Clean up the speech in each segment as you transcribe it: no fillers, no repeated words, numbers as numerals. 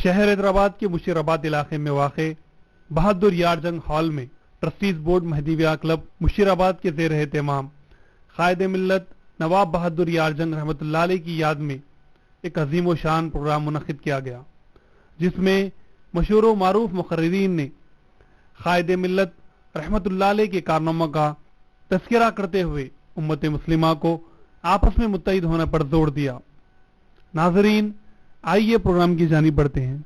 شہر حیدرآباد کے مشیرآباد علاقے میں واقع بہادر یار جنگ ہال میں ٹرسٹیز بورڈ مہدی ویا کلب مشیرآباد کے زیر اہتمام قائد ملت نواب بہادر یار جنگ رحمۃ اللہ علیہ کی یاد میں ایک عظیم و شان پروگرام منعقد کیا گیا، جس میں مشہور و معروف مقررین نے قائد ملت رحمۃ اللہ علیہ کے کارناموں کا تذکرہ کرتے ہوئے امت مسلمہ کو آپس میں متحد ہونے پر زور دیا۔ ناظرین، آئیے پروگرام کی جانب بڑھتے ہیں۔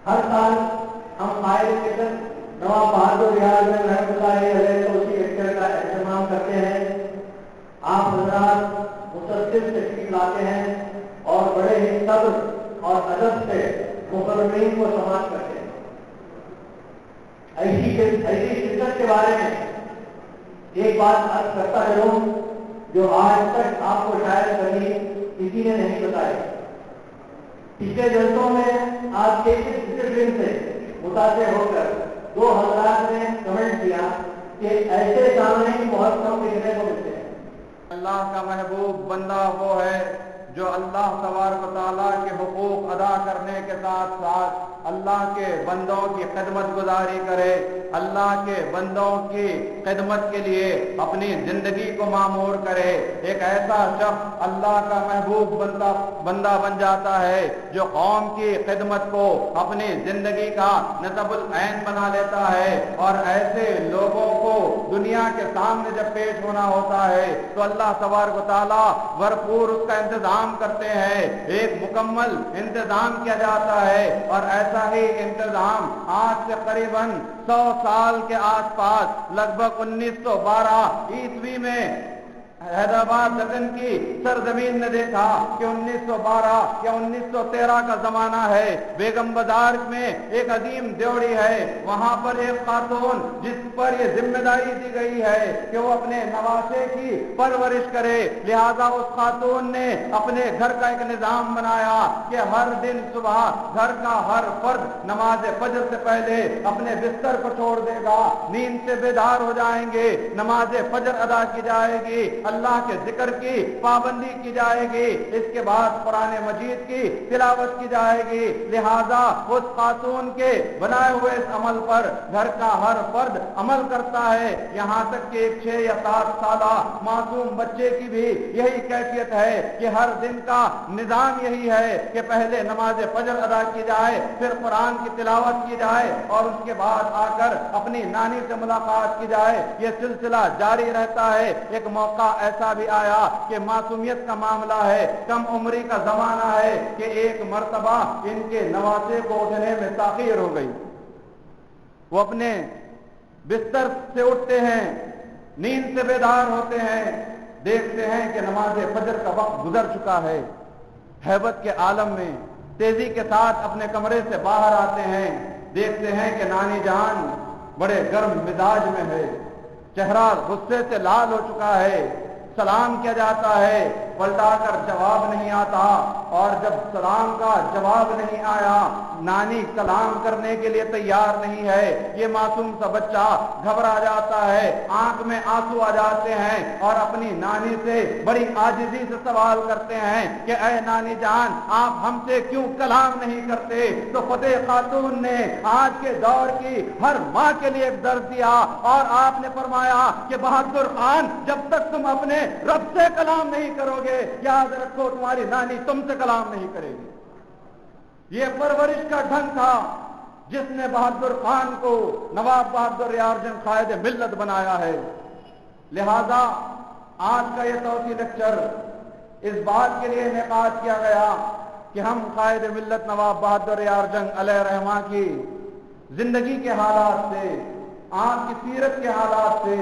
ہر سال ہم قائد نواب بہادر یار جنگ رحمۃ اللہ علیہ توسیع لیکچر کا اہتمام کرتے ہیں. آپ حضرات مسلسل تشریف لاتے ہیں اور بڑے ہی صبر اور ادب سے مقررین کو سماعت کرتے ہیں. ایسی شدت کے بارے میں ایک بات عرض کرتا چلوں جو آج تک آپ کو شاید کبھی کسی نے نہیں بتائی. پچھلے جلسوں میں آپ کے اس ڈسپلن سے متاثر ہو کر دو حضرات نے کمنٹ کیا کہ ایسے سامنے بہت کم دیکھنے کو ملتے ہیں. اللہ کا محبوب بندہ وہ ہے جو اللہ تبارک و تعالیٰ کے حقوق ادا کرنے کے ساتھ ساتھ اللہ کے بندوں کی خدمت گزاری کرے, اللہ کے بندوں کی خدمت کے لیے اپنی زندگی کو معمور کرے. ایک ایسا شخص اللہ کا محبوب بندہ بن جاتا ہے جو قوم کی خدمت کو اپنی زندگی کا نصب العین بنا لیتا ہے, اور ایسے لوگوں کو دنیا کے سامنے جب پیش ہونا ہوتا ہے تو اللہ تبارک و تعالیٰ بھرپور اس کا انتظام کرتے ہیں. ایک مکمل انتظام کیا جاتا ہے, اور ایسا ہی انتظام آج سے قریباً 100 سال کے آس پاس لگ بھگ 1912 عیسوی میں حیدرآباد دکن کی سرزمین نے دیکھا کہ 1912 یا 1913 کا زمانہ ہے. بیگم بازار میں ایک عظیم دیوڑی ہے, وہاں پر ایک خاتون جس پر یہ ذمہ داری دی گئی ہے کہ وہ اپنے نواسے کی پرورش کرے. لہذا اس خاتون نے اپنے گھر کا ایک نظام بنایا کہ ہر دن صبح گھر کا ہر فرد نماز فجر سے پہلے اپنے بستر کو چھوڑ دے گا, نیند سے بیدار ہو جائیں گے, نماز فجر ادا کی جائے گی, اللہ کے ذکر کی پابندی کی جائے گی, اس کے بعد قرآن مجید کی تلاوت کی جائے گی. لہذا اس خاتون کے بنائے ہوئے اس عمل پر گھر کا ہر فرد عمل کرتا ہے, یہاں تک کہ ایک 6 یا 7 سالہ معصوم بچے کی بھی یہی کیفیت ہے کہ ہر دن کا نظام یہی ہے کہ پہلے نماز فجر ادا کی جائے, پھر قرآن کی تلاوت کی جائے, اور اس کے بعد آ کر اپنی نانی سے ملاقات کی جائے. یہ سلسلہ جاری رہتا ہے. ایک موقع ایسا بھی آیا کہ معصومیت کا معاملہ ہے, کم عمری کا زمانہ ہے, کہ ایک مرتبہ ان کے نواسے کو اٹھنے میں تاخیر ہو گئی. وہ اپنے بستر سے اٹھتے ہیں, نیند سے بیدار ہوتے ہیں, دیکھتے ہیں کہ نماز فجر کا وقت گزر چکا ہے. ہیبت کے عالم میں تیزی کے ساتھ اپنے کمرے سے باہر آتے ہیں, دیکھتے ہیں کہ نانی جان بڑے گرم مزاج میں ہے, چہرہ غصے سے لال ہو چکا ہے. سلام کیا جاتا ہے, پلٹا کر جواب نہیں آتا, اور جب سلام کا جواب نہیں آیا, نانی کلام کرنے کے لیے تیار نہیں ہے, یہ معصوم سا بچہ گھبرا جاتا ہے, آنکھ میں آنسو آ جاتے ہیں, اور اپنی نانی سے بڑی عاجزی سے سوال کرتے ہیں کہ اے نانی جان آپ ہم سے کیوں کلام نہیں کرتے. تو فتح خاتون نے آج کے دور کی ہر ماں کے لیے ایک درس دیا, اور آپ نے فرمایا کہ بہادر خان جب تک تم اپنے رب سے کلام نہیں کرو گے, یاد رکھو تمہاری نانی تم سے کلام نہیں کرے گی. یہ پرورش کا ڈھنگ تھا جس نے بہادر خان کو نواب بہادر یار جنگ قائد ملت بنایا ہے. لہذا آج کا یہ توسیع لیکچر اس بات کے لیے انعقاد کیا گیا کہ ہم قائد ملت نواب بہادر یار جنگ علیہ رحمہ کی زندگی کے حالات سے, آپ کی سیرت کے حالات سے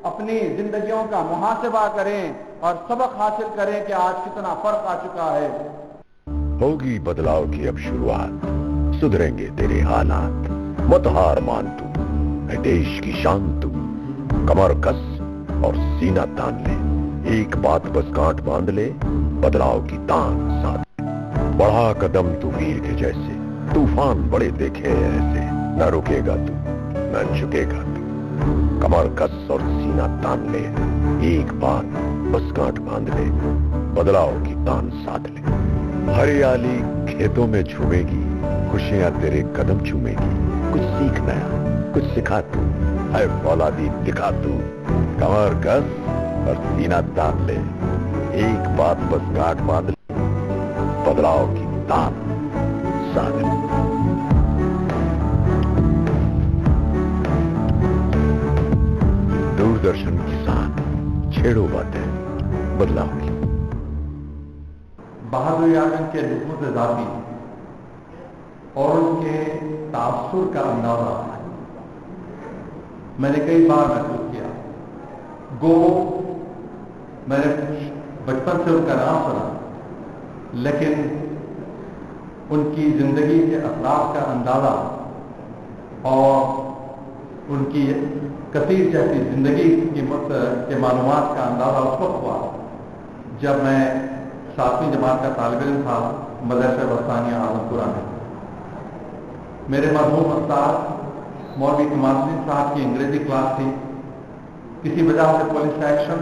اپنی زندگیوں کا محاسبہ کریں اور سبق حاصل کریں کہ آج کتنا فرق آ چکا ہے. ہوگی بدلاؤ کی اب شروعات, سدھریں گے تیرے حالات, مت ہار مان تو, اے دیش کی شان تو, کمر کس اور سینہ تان لے, ایک بات بس گانٹ باندھ لے, بدلاؤ کی تان ساتھ, بڑھا قدم تو ویر کے جیسے, طوفان بڑے دیکھے ایسے, نہ رکے گا تو نہ جھکے گا تو, کمر کس اور سینہ تان لے, ایک بات بس گانٹ باندھ لے, بدلاؤ کی تان ساتھ لے. ہریالی کھیتوں میں جھومے گی, خوشیاں تیرے قدم چومے گی, کچھ سیکھ نیا کچھ سکھا تو, اے فولادی دکھا تو, کمر کس اور سینہ تان لے, ایک بات بس گانٹ باندھ لے, بدلاؤ کی تان ساتھ لے. دوردرشن کے ساتھ چھیڑو باتیں بدلاؤ کی. بہادر یار جنگ کے نفوذ ذاتی اور ان کے تاثر کا اندازہ میں نے کئی بار محسوس کیا. گو میں نے بچپن سے ان کا نام سنا، لیکن ان کی زندگی کے اخلاق کا اندازہ اور ان کی کثیر جیسی زندگی کے معلومات کا اندازہ اس وقت ہوا جب میں 7ویں جماعت کا طالب علم تھا مدرسہ وسطانیہ اعظم پورہ میں. میرے مرحوم استاد مولوی کمال الدین صاحب کی انگریزی کلاس تھی. کسی وجہ سے پولیس ایکشن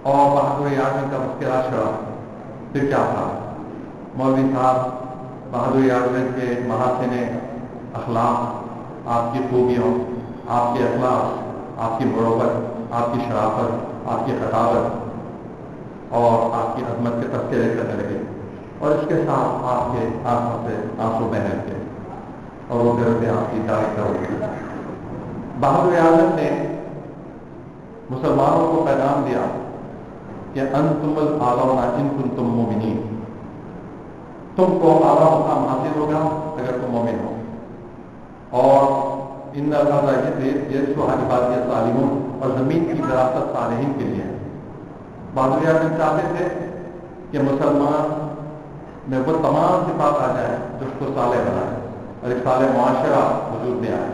اور بہادر اعظم کا مشکلات چھڑا. پھر کیا تھا؟ مولوی صاحب بہادر اعظم کے محاسن اخلاق، آپ کی خوبیوں، آپ کے اخلاق، آپ کی مروت، آپ کی شرافت، آپ کی خطابت اور آپ کی عظمت کے تذکرے کرنے لگے، اور اس کے ساتھ آپ کے آنکھوں سے آنسو بہنے لگے اور وہ گھر پہ آپ کی داڑھی کر ہوئی. بہادر اعظم نے مسلمانوں کو پیغام دیا کہ انتم الاعلون ان کنتم مومنین، تم کو اعلیٰ مقام حاصل ہوگا اگر تم مومن ہو. اور ان الارض یرثها عبادی الصالحون، اور زمین کی وراثت صالحین کے لیے. بہادر اعظم چاہتے تھے کہ مسلمان میں وہ تمام صفات آ جائیں جو اس کو صالح بنائے اور ایک صالح معاشرہ وجود میں آئے.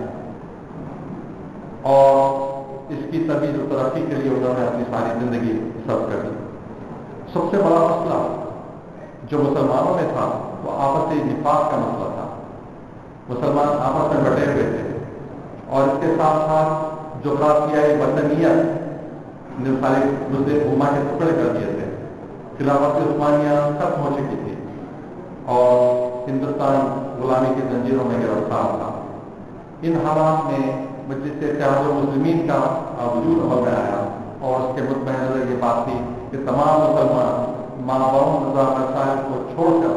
اور اس کی ترویج و ترقی کے لیے انہوں نے اپنی ساری زندگی صرف کر دی. سب سے بڑا مسئلہ جو مسلمانوں میں تھا وہ آپسی نفاق کا مسئلہ تھا. مسلمان آپس میں بٹے ہوئے تھے، اور اس کے ساتھ ساتھ جغرافیائی وطنیت نے سارے مسلم امہ کے ٹکڑے کر دیے تھے. خلافت عثمانیہ ختم ہو چکی تھی اور ہندوستان غلامی کی زنجیروں میں گرفتار تھا. ان حالات میں مجلس اتحاد المسلمین کا وجود عمل میں آیا، اور اس کے مطمئن نظر یہ بات تھی کہ تمام مسلمان ماں باپ نظام مسائل کو چھوڑ کر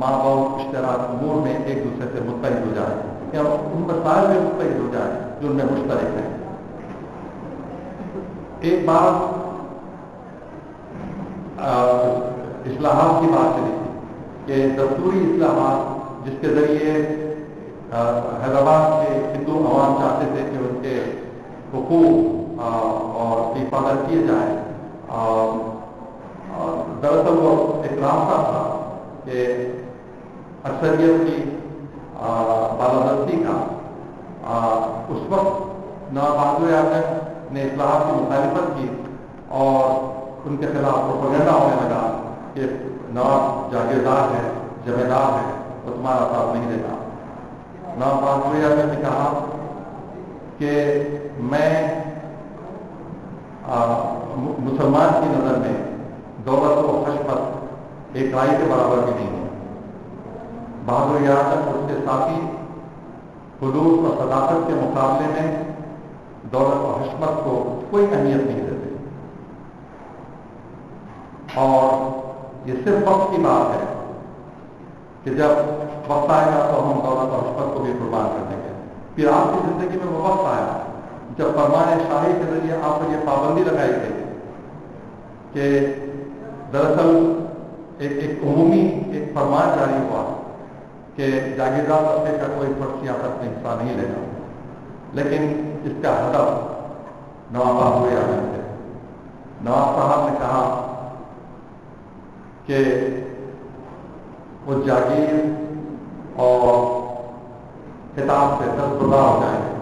ماں باپ اشتراک امور میں ایک دوسرے سے متحد ہو جائے، یا ان مسائل میں متحد ہو جائے جو ان میں مشترک ہیں. ایک بار اصلاحات کی بات چلی کہ دستوری اصلاحات جس کے ذریعے حیدرآباد کے ہندو عوام چاہتے تھے کہ ان کے حقوق اور کی حفاظت کیے جائے. دراصل وہ ایک راستہ تھا کہ اکثریت کی بالادستی کا. اس وقت نواب بہادر اعظم نے اصلاحات کی مخالفت کی اور ان کے خلاف پروپیگنڈا ہونے لگا کہ نواب جاگیردار ہے، ذمہ دار ہے، وہ تمہارا ساتھ نہیں دے گا. نواب بہادر اعظم نے کہا کہ میں مسلمان کی نظر میں دولت و خشمت ایک رائی کے برابر بھی نہیں ہے. بہادر اعظم اور اس کے ساتھی حدود اور صداقت کے مقابلے میں دولت و حشمت کو کوئی اہمیت نہیں دیتے. اور یہ صرف وقت کی بات ہے کہ جب وقت آئے گا تو ہم دولت و حشمت کو بھی قربان کر دیں گے. پھر آپ کی زندگی میں وہ وقت آیا جب فرمان شاہی کے ذریعے آپ پر یہ پابندی لگائی گئی کہ دراصل ایک عمومی ایک فرمان جاری ہوا کہ جاگیردار طبقے کا کوئی فرد سیاست میں حصہ نہیں لے گا. لیکن اس کا ہدف نواب بہادر اعظم تھے. نواب صاحب نے کہا کہ وہ جاگیر اور خطاب سے دستبردار ہو جائیں گے.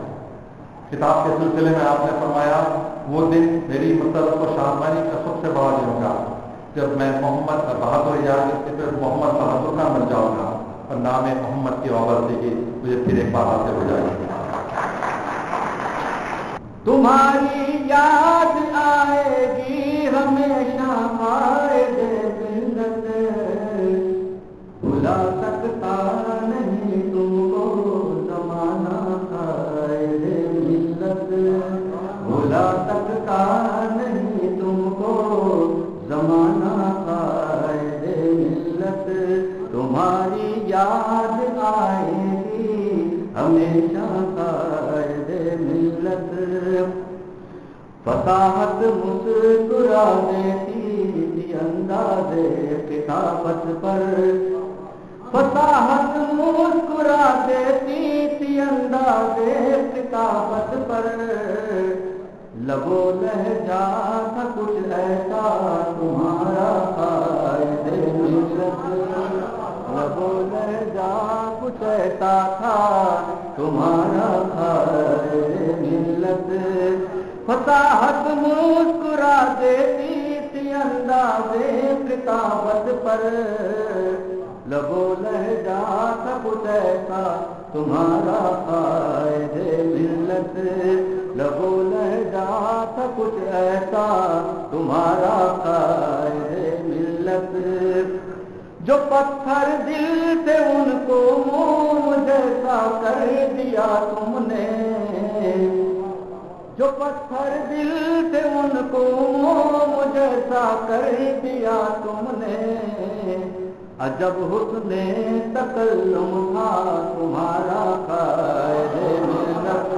کتاب کے سلسلے میں آپ نے فرمایا وہ دن میری مسرت و شادمانی کا سب سے بڑا دن ہوگا جب میں محمد بہادر اعظم کے پھر محمد بہادر خان بن جاؤں گا اور نام محمد کی وابستگی مجھے پھر ایک بار حاصل ہو جائے گی. تمہاری یاد آئے گی ہمیشہ قائد ملت، بھلا سکتا نہیں تم کو زمانہ قائد ملت، بھلا سکتا نہیں تم کو زمانہ قائد ملت. تمہاری یاد آئے گی ہمیشہ قائد ملت. فصاحت مسکرا دیتی تھی انداز خطابت پر، فصاحت مسکرا دیتی تھی اندازے کتابت پر، لبو لہجہ تھا کچھ ایسا تمہارا قائد ملت، لبو لہجہ کچھ ایسا تھا تمہارا قائد ملت، فصاحت مسکرا دیتی تھی اندازے کتابت پر، لبو لہجہ تھا کچھ ایسا تمہارا قائد ملت، لبو لہجہ تھا کچھ ایسا تمہارا قائد ملت، جو پتھر دل تھے ان کو موم جیسا کر دیا تم نے، جو پتھر دل تھے ان کو موم جیسا کر دیا تم نے، عجب حسن تکلم تھا تمہارا قائد ملت،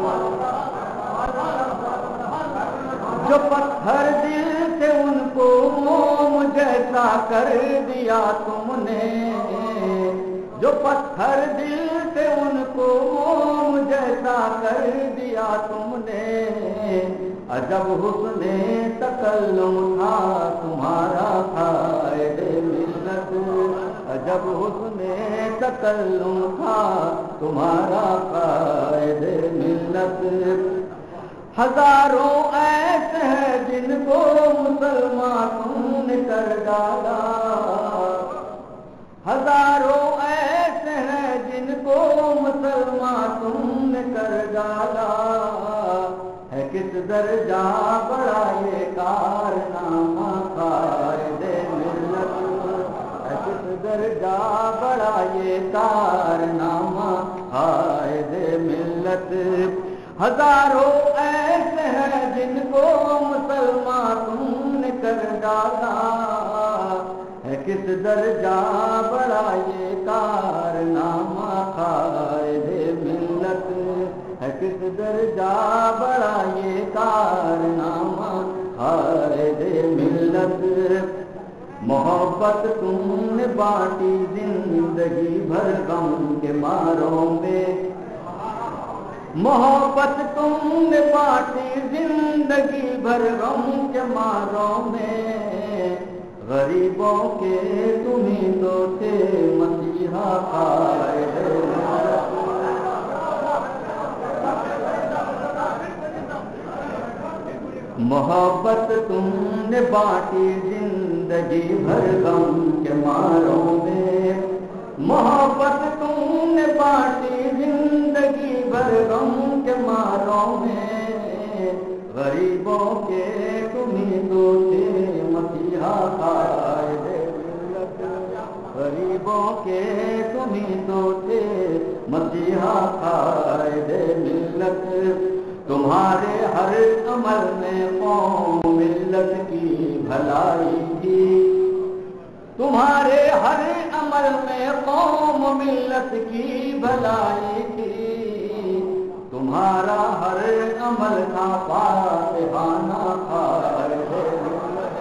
جو پتھر دل تھے ان کو موم جیسا کر دیا تم نے، جو پتھر دل تھے ان کو موم جیسا کر دیا تم نے، عجب حسن تکلم تھا تمہارا قائد ملت، عجب حسن تکلم تھا تمہارا قائد ملت، ہزاروں ایسے ہیں جن کو مسلمان تم نے کر ڈالا، ہزاروں ایسے ہیں جن کو مسلمان تم نے کر ڈالا، ہے کس درجہ بڑا یہ کارنامہ قائد ملت، ہے کس درجہ بڑا یہ کارنامہ قائد ملت، ہزاروں ایسے ہیں جن کو مسلمان تم نے کر ڈالا، ہے کس درجہ بڑا یہ کارنامہ قائد ملت، ہے کس درجہ بڑا یہ کارنامہ قائد ملت، محبت تم نے بانٹی زندگی بھر غم کے ماروں میں، محبت تم نے بانٹی زندگی بھر غم کے ماروں میں، غریبوں کے تمہیں تو تھے مسیحا قائد ملت، محبت تم نے بانٹی زندگی بھر غم کے ماروں میں، محبت تم نے بانٹی زندگی بھر غم کے ماروں میں، غریبوں کے تمہیں تو تھے مسیحا قائد ملت، غریبوں کے تمہیں تو تھے مسیحا قائد ملت، تمہارے ہر عمل میں قوم ملت کی بھلائی تھی، تمہارے ہر عمل میں قوم ملت کی بھلائی تھی، تمہارا ہر عمل تھا فاتحانہ قائد ملت،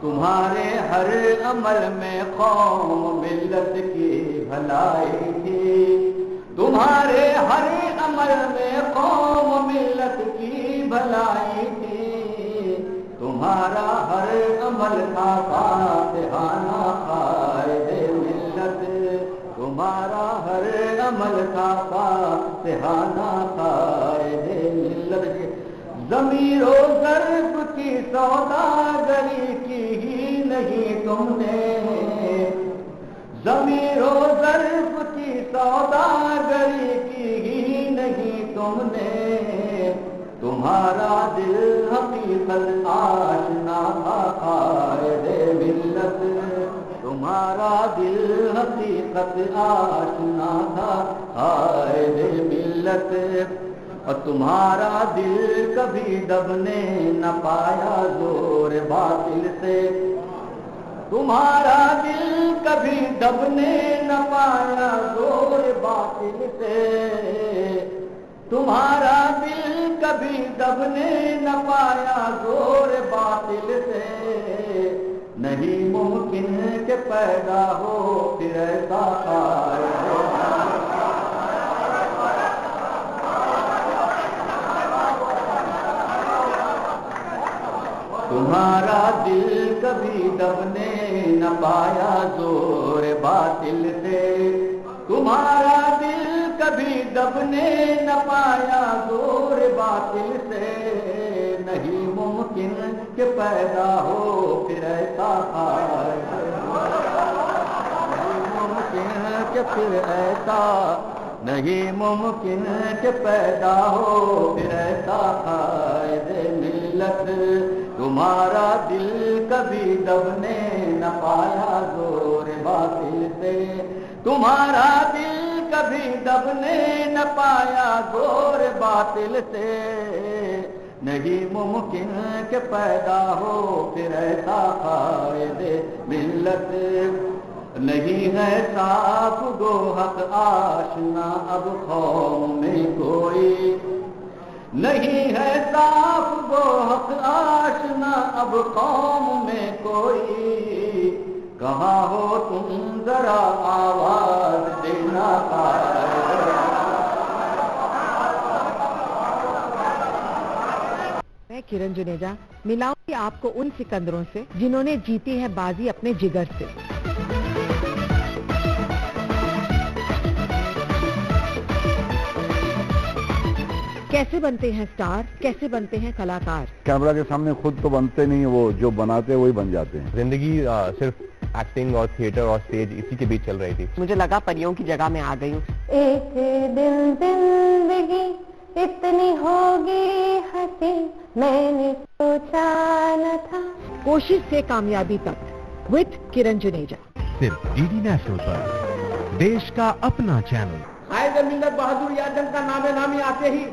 تمہارے ہر عمل میں قوم ملت کی بھلائی تھی، تمہارے ہر عمل میں قوم ملت کی بھلائی تھی، تمہارا ہر عمل تھا فاتحانہ قائد ملت، تمہارا ہر عمل تھا فاتحانہ قائد ملت، ضمیر و ظرف کی سوداگری کی ہی نہیں تم نے، ضمیر و ظرف کی سوداگری کی ہی نہیں تم نے، تمہارا دل حقیقت آشنا تھا قائد ملت، تمہارا دل حقیقت آشنا تھا قائد ملت، اور تمہارا دل کبھی دبنے نہ پایا زور باطل سے، تمہارا دل کبھی دبنے نہ پایا زور باطل سے، تمہارا دل کبھی دبنے نہ پایا زور باطل سے، نہیں ممکن کہ پیدا ہو پھر ایسا قائد تمہارا دل کبھی دبنے نہ پایا زور باطل سے تمہارا دل کبھی دبنے نہ پایا زور باطل سے نہیں ممکن کہ پیدا ہو پھر ایسا قائد نہیں ممکن کہ پھر ایسا نہیں ممکن کہ پیدا ہو پھر ایسا قائد ملت تمہارا دل کبھی دبنے نہ پایا زور باطل سے تمہارا دل کبھی دبنے نہ پایا زور باطل سے نہیں ممکن کہ پیدا ہو پھر ایسا قائد ملت نہیں ہے صاف گو حق آشنا اب قوم میں کوئی نہیں ہے صاف گو حق آشنا اب قوم میں کوئی کہاں ہو تم ذرا آواز دینا میں کرن جنیجا ملاؤں گی آپ کو ان سکندروں سے جنہوں نے جیتی ہے بازی اپنے جگر سے کیسے بنتے ہیں سٹار کیسے بنتے ہیں کلاکار کیمرہ کے سامنے خود تو بنتے نہیں وہ جو بناتے ہیں وہی بن جاتے ہیں زندگی صرف ایکٹنگ اور تھیٹر اور اسٹیج اسی کے بیچ چل رہی تھی مجھے لگا پریوں کی جگہ میں آ گئی ہوں ایک دن زندگی اتنی ہوگی ہنسی میں نے سوچا نہ تھا کوشش سے کامیابی تک وتھ کرن جنیجا صرف ڈی ڈی نیشنل پر دیش کا اپنا چینل قائد ملت بہادر یار جنگ کا نام نامی آتے ہی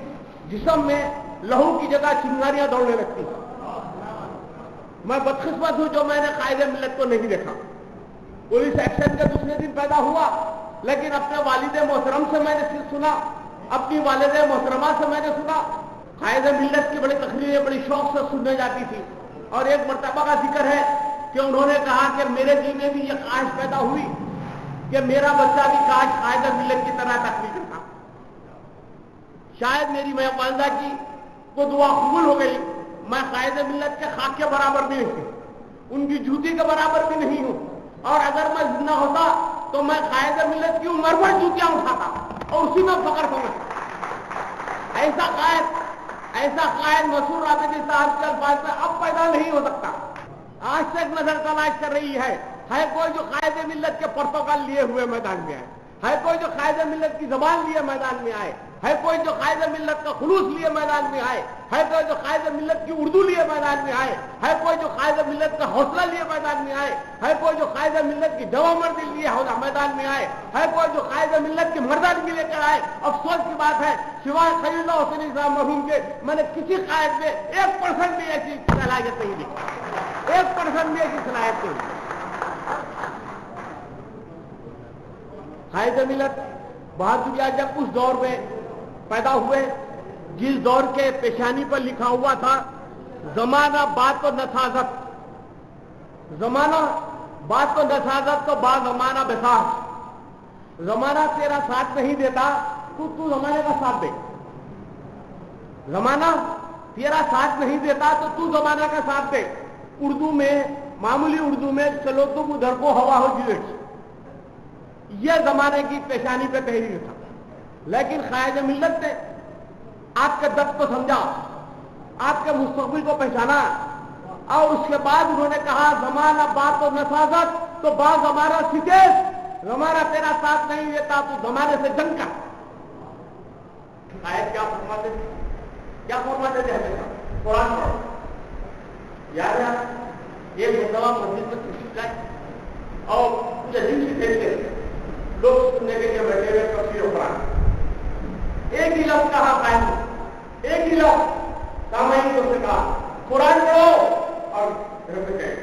جسم میں لہو کی جگہ چنگاریاں دوڑنے لگتی ہیں میں بدقسمت ہوں جو میں نے قائد ملت کو نہیں دیکھا پولیس ایکشن کے دوسرے دن پیدا ہوا لیکن اپنے والد محترم سے میں نے صرف سنا اپنی والد محترمہ سے میں نے سنا قائد ملت کی بڑی تقریریں بڑی شوق سے سننے جاتی تھی اور ایک مرتبہ کا ذکر ہے کہ انہوں نے کہا کہ میرے دل میں بھی یہ خواہش پیدا ہوئی کہ میرا بچہ بھی کاش قائد ملت کی طرح تقریر کرتا شاید میری میں والدہ کی وہ دعا قبول ہو گئی میں قائد ملت کے خاک کے برابر بھی نہیں ہوں ان کی جوتی کے برابر بھی نہیں ہوں اور اگر میں زندہ ہوتا تو میں قائد ملت کی عمر پر جوتیاں اٹھاتا اور اسی میں فخر سمجھتا ایسا قائد مسعود رابطی صاحب کے الفاظ میں اب پیدا نہیں ہو سکتا آج تک نظر تلاش کر رہی ہے کوئی جو قائد ملت کے پرتوکال لیے ہوئے میدان میں آئے ہے کوئی جو قائد ملت کی زبان لیے میدان میں آئے ہے کوئی جو قائد ملت کا خلوص لیے میدان میں آئے ہے کوئی جو قائد ملت کی اردو لیے میدان میں آئے ہے کوئی جو قائد ملت کا حوصلہ لیے میدان میں آئے ہے کوئی جو قائد ملت کی جوان مردی لیے میدان میں آئے ہے کوئی جو قائد ملت کی مردانگی لے کر آئے افسوس کی بات ہے سوائے خلیل اللہ حسینی صاحب مرحوم کے میں نے کسی قائد میں 1% بھی ایسی صلاحیت نہیں دیکھی 1% بھی ایسی صلاحیت نہیں دی قائد ملت بہادر یار جب اس دور میں پیدا ہوئے جس دور کے پیشانی پر لکھا ہوا تھا زمانہ بات و نسازت زمانہ بات و نسازت تو با زمانہ بساز زمانہ تیرا ساتھ نہیں دیتا تو زمانے کا ساتھ دے زمانہ تیرا ساتھ نہیں دیتا تو زمانہ کا ساتھ دے اردو میں معمولی اردو میں چلو تم ادھر کو ہوا ہو جیٹ یہ زمانے کی پیشانی پہ تحریر تھا لیکن قائد ملت نے آپ کے درد کو سمجھا آپ کے مستقبل کو پہچانا اور اس کے بعد انہوں نے کہا زمانہ بات و نسازت تو با زمانہ سکیش زمانہ تیرا ساتھ نہیں دیتا تو زمانے سے جنگ کر قائد کیا فرماتے تھے قرآن پڑھو یاد ہے ایک مرتبہ مسجد میں تشریف لائے اور مجھے دن سے کھیلتے لوگ سننے کے لیے بیٹھے ہوئے تفسیر قرآن ایک ہی لفظ کہا قائد ایک ہی لفظ سامعین کو سے کہا قرآن پڑھو اور گھر پہ گئے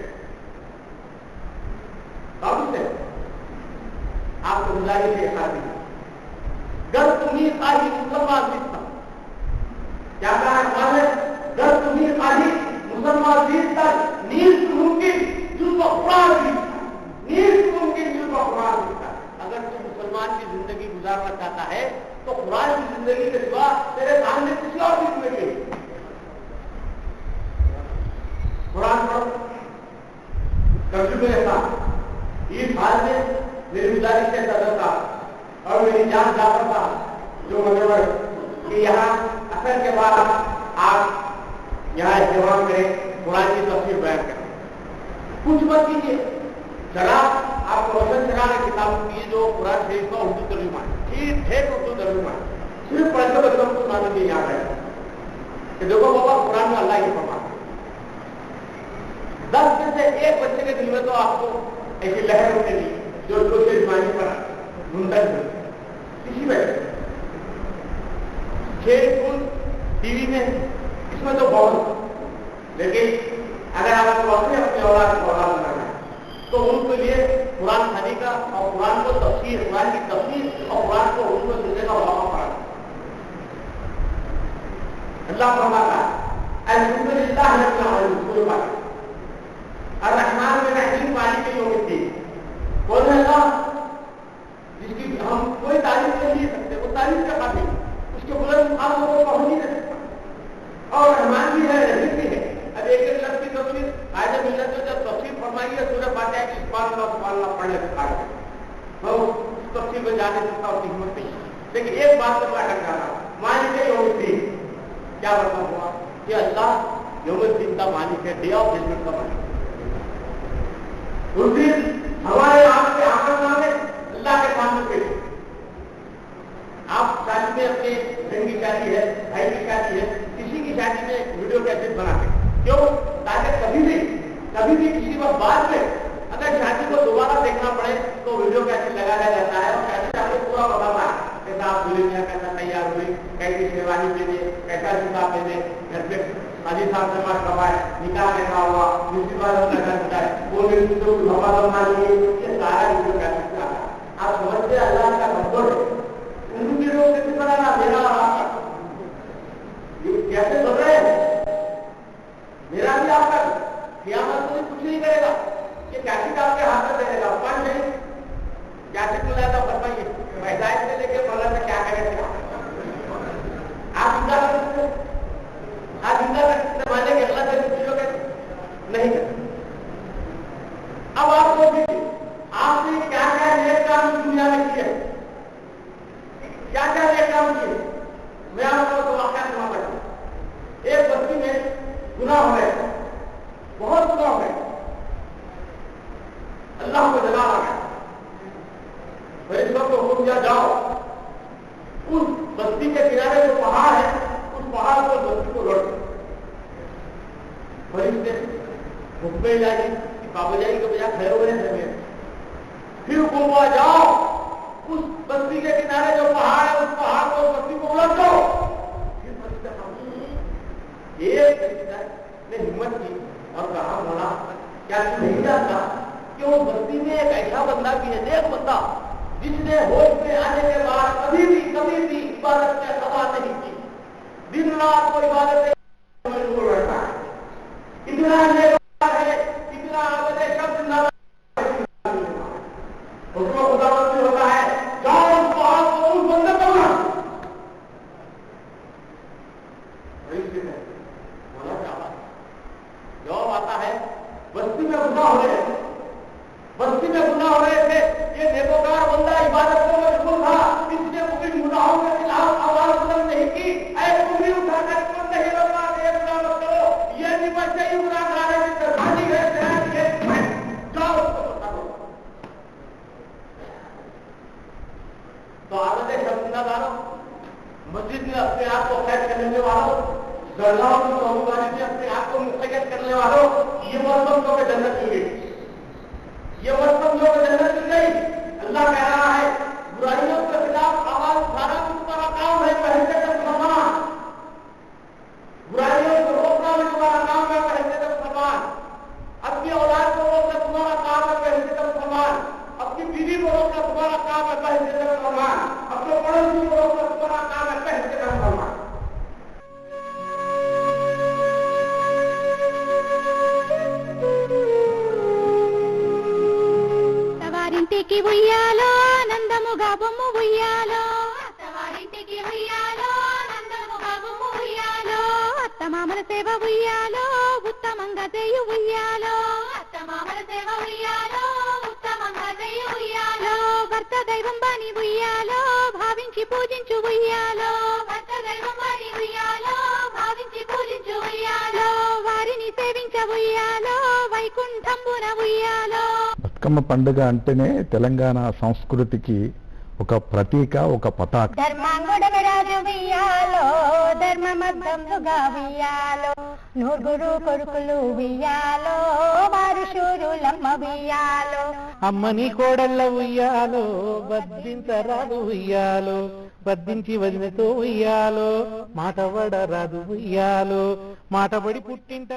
کام سے آپ کو گزاری کے خاطر گر تمہیں خالی مسلمان جیتتا کیا کہا ہے گر تمہیں خالی مسلمان جیتتا نیز ممکن جن کو چاہتا ہے تو قرآن کی زندگی کے سوا تیرے سامنے کسی اور چیز میں گئی. قرآن پر ترجمے کا اس حال میں میری گزارش ہے صدر کا اور میری جان جعفر کا جو مجبور کہ یہاں اثر کے بعد آپ یہاں اہتمام کریں, قرآن کی تفسیر بیان کریں. کچھ مت کیجیے, ذرا آپ کو روشن چراغ کتاب کی جو قرآن شریف کا اردو ترجمہ ہے, ٹھیک ٹھیک اردو ترجمہ ہے, صرف پڑھ کے بچوں کو سنانے کے یاد ہے کہ دیکھو بابا قرآن میں اللہ کی فرمان 10 میں سے ایک بچے کے دل میں تو آپ کو ایسی لہر اٹھے گی جو جسمانی پر منتقل ہوئی کسی وجہ سے. کھیل کود ٹی وی میں اس میں تو بہت, لیکن اگر آپ کو اپنے اولاد کو اولاد بنانا ہے تو ان کے لیے قرآن خوانی کا اور قرآن کو تفسیر, قرآن کی تفسیر اور قرآن کو اردو میں سننے کا موقع پڑا. اللہ فرماتا ہے الحمدللہ رب العالمین الرحمن الرحیم مالک یوم الدین. کون ہے اللہ جس کی ہم کوئی تعریف نہیں لے سکتے, وہ تعریف کا قابل, اس کے بلند مقام کو پہنچ نہیں سکتے, اور رحمان بھی ہے رحیم بھی ہے. اب ایک ایک لفظ کی تفسیر قاعدہ ملت میں جب تفسیر فرمائی ہے سورہ فاتحہ کی سبحان اللہ پڑھنے سے قابل ہے, میں اس تفسیر میں جانے سکتا ہوں, ہمت نہیں. لیکن ایک بات پر میں اٹک جاتا ہوں, مالک یوم الدین کیا مطلب ہوا کہ اللہ یوم الدین کا مالک ہے, ڈے آف ججمنٹ کا مالک ہے. اس دن ہمارے آپ کے آمد نامے اللہ کے سامنے پیش. آپ شادی میں اپنے بہن کی شادی ہے, بھائی کی شادی ہے, کسی کی شادی میں ویڈیو کیسٹ بناتے ہیں, کیوں؟ تاکہ کبھی بھی کسی وقت بعد میں اگر شادی کو دوبارہ دیکھنا پڑے تو ویڈیو کیسٹ لگایا جاتا ہے اور شادی آپ کو پورا بتاتا ہے کہ آپ دلہنیاں کیسا تیار ہوئی, کیسی شیروانی پہنے, کیسا جوتا پہنے, گھر پہ حاجی صاحب سے مت کروائے, نکاح کیسا ہوا, میونسپل کا گھر بتائے, وہ یہ سارا ویڈیو کیسٹ کا. آپ سمجھتے اللہ کا بندر ہے, ان کی لوگ کسی طرح میرا اور آپ کا کیسے چل رہے ہیں, میرا بھی آپ کا قیامت کوئی کچھ نہیں کرے گا. یہ کیسٹ آپ کے ہاتھ میں رہے گا, پان نہیں کیسٹ ملا تھا فرمائیے ہدایت سے لے کے مولا سے کیا کرے گا. آپ زندہ کر سکتے, آپ زندہ کر سکتے, مانے کہ اللہ سے چیزوں کے نہیں کرتے. اب آپ کو آپ نے کیا کیا نیک کام دنیا میں کیے, کیا کیا نیک کام کیے, میں آپ کو واقعہ سنا پڑتا. ایک بستی میں گناہ ہو رہے, بہت گناہ ہو رہے, اللہ کو جلا آ گیا, فرشتوں کو حکم دیا جاؤ اس بستی کے کنارے جو پہاڑ ہے اس پہاڑ کو بستی کو لوٹ. فرشتے حکم الہی کی پابندی کے بجائے کھڑے ہوئے ہیں. پھر حکم ہوا جاؤ اس بستی کے کنارے جو پہاڑ ہے اس پہاڑ کو اس بستی کو الٹ دو. ایک فرشتہ نے ہمت کی اور کہا مولا کیا تم نہیں جانتا کہ وہ بستی میں ایک ایسا بندہ بھی ہے, نیک بندہ, جس نے ہوش میں آنے کے بعد کبھی بھی عبادت میں خطا نہیں کی, دن رات کو عبادت میں رہتا ہے, اتنا نیک ہے, اتنا عابد ہے, شب زندہ اس کو خدا مندی ہوتا ہے. جاؤ اس پہاڑ کو اس بندے کو جواب آتا ہے بستی میں گناہ ہو رہے ہیں, بستی میں گناہ ہو رہے تھے, یہ نیکوکار بندہ عبادت کو مشغول تھا, اس نے ان گناہوں کے خلاف آواز بلند نہیں کی. اے انگلی اٹھا کر کون نہیں روکا کہ یہ گناہ مت کرو, یہ نہیں بچے ہی گناہ کر رہے ہیں, درخواست ہے جاؤ اس کو بتا دو. تو عادت شبزہ داروں, مسجد میں اپنے آپ کو قید کرنے والوں, گرداؤں کی سہولت میں اپنے آپ کو مستقل کرنے والوں, یہ مت سمجھو کہ جنت مل گئی, یہ مت سمجھو کہ جنت مل گئی. اللہ کہہ رہا ہے برائیوں کے خلاف آواز اٹھانا تمہارا کام ہے, پہلے تک مسلمان. برائیوں کو روکنا بھی تمہارا کام ہے, پہلے تک مسلمان. اپنی اولاد کو روکنا تمہارا کام ہے, پہلے تک مسلمان. اپنی بیوی کو روکنا تمہارا کام ہے, پہلے تک مسلمان. اپنے پڑوسی کو روکنا تمہارا کام ہے, پہلے تک مسلمان. తవారింటికి ఉయ్యాలో నందముగా బొమ్మ ఉయ్యాలో అత్తమామల సేవ ఉయ్యాలో ఉత్తమంగా చేయు ఉయ్యాలో అత్తమామల సేవ ఉయ్యాలో ఉత్తమంగా చేయు ఉయ్యాలో భర్త దైవం బాని ఉయ్యాలో భావించి పూజించు ఉయ్యాలో భర్త దైవం బాని ఉయ్యాలో భావించి పూజించు ఉయ్యాలో వారిని సేవించ ఉయ్యాలో వైకుంఠంబున ఉయ్యాలో. బతుకమ్మ పండుగ అంటేనే తెలంగాణ సంస్కృతికి ఒక ప్రతీక, ఒక పతాక. ధర్మాంగుడరాజు ఉయ్యాలో ధర్మమద్దంగా ఉయ్యాలో నూరుగురు కొడుకులు ఉయ్యాలో వారు శూరులమ్మ ఉయ్యాలో. అమ్మని కోడళ్ళ ఉయ్యాలో బద్దించరాదు ఉయ్యాలో బద్దించి వదినతో ఉయ్యాలో మాట వడరాదు ఉయ్యాలో మాట పడి పుట్టింట